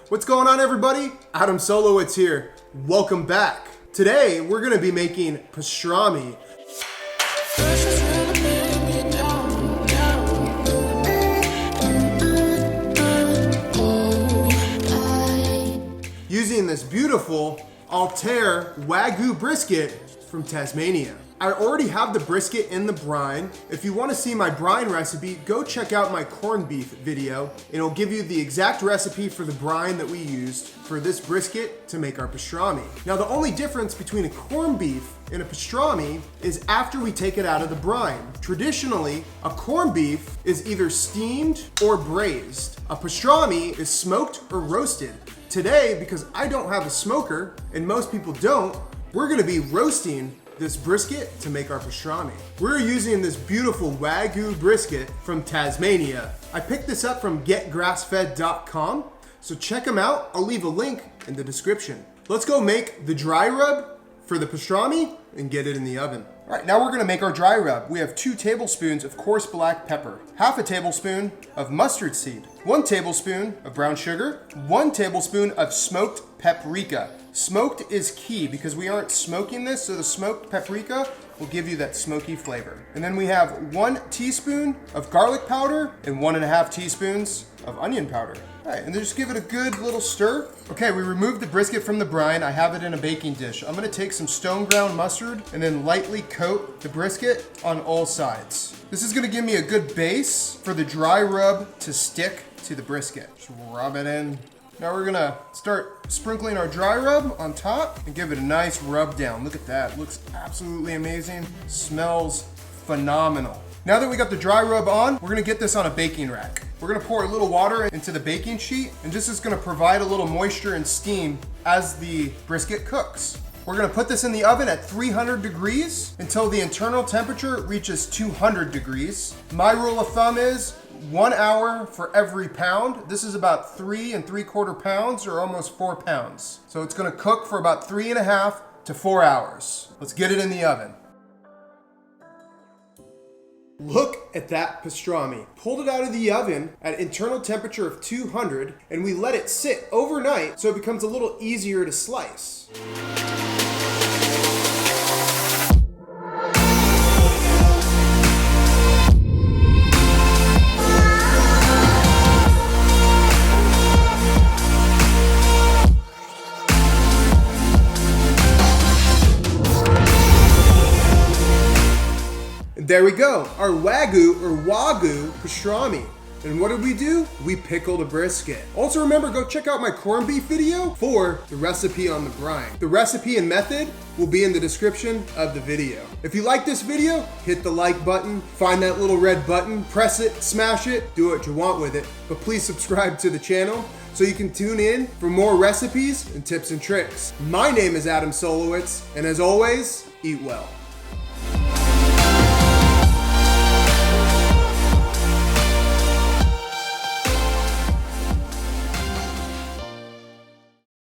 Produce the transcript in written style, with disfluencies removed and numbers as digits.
What's going on, everybody? Adam Solowitz here. Welcome back. Today, we're gonna be making pastrami. Using this beautiful Altair Wagyu brisket from Tasmania. I already have the brisket in the brine. If you want to see my brine recipe, go check out my corned beef video, and it'll give you the exact recipe for the brine that we used for this brisket to make our pastrami. Now, the only difference between a corned beef and a pastrami is after we take it out of the brine. Traditionally, a corned beef is either steamed or braised. A pastrami is smoked or roasted. Today, because I don't have a smoker, and most people don't, we're gonna be roasting this brisket to make our pastrami. We're using this beautiful Wagyu brisket from Tasmania. I picked this up from getgrassfed.com, so check them out. I'll leave a link in the description. Let's go make the dry rub for the pastrami and get it in the oven. All right, now we're gonna make our dry rub. We have 2 tablespoons of coarse black pepper, half a tablespoon of mustard seed, 1 tablespoon of brown sugar, 1 tablespoon of smoked paprika. Smoked is key because we aren't smoking this, so the smoked paprika will give you that smoky flavor. And then we have 1 teaspoon of garlic powder and 1.5 teaspoons of onion powder. All right, and then just give it a good little stir. Okay, we removed the brisket from the brine. I have it in a baking dish. I'm gonna take some stone ground mustard and then lightly coat the brisket on all sides. This is gonna give me a good base for the dry rub to stick to the brisket. Just rub it in. Now we're gonna start sprinkling our dry rub on top and give it a nice rub down. Look at that, looks absolutely amazing. Smells phenomenal. Now that we got the dry rub on, we're gonna get this on a baking rack. We're gonna pour a little water into the baking sheet, and this is gonna provide a little moisture and steam as the brisket cooks. We're gonna put this in the oven at 300 degrees until the internal temperature reaches 200 degrees. My rule of thumb is 1 hour for every pound. This is about 3 3/4 pounds or almost 4 pounds. So it's gonna cook for about 3.5 to 4 hours. Let's get it in the oven. Look at that pastrami. Pulled it out of the oven at internal temperature of 200, and we let it sit overnight so it becomes a little easier to slice. There we go, our Wagyu pastrami. And what did we do? We pickled a brisket. Also remember, go check out my corned beef video for the recipe on the brine. The recipe and method will be in the description of the video. If you like this video, hit the like button, find that little red button, press it, smash it, do what you want with it. But please subscribe to the channel so you can tune in for more recipes and tips and tricks. My name is Adam Solowitz, and as always, eat well.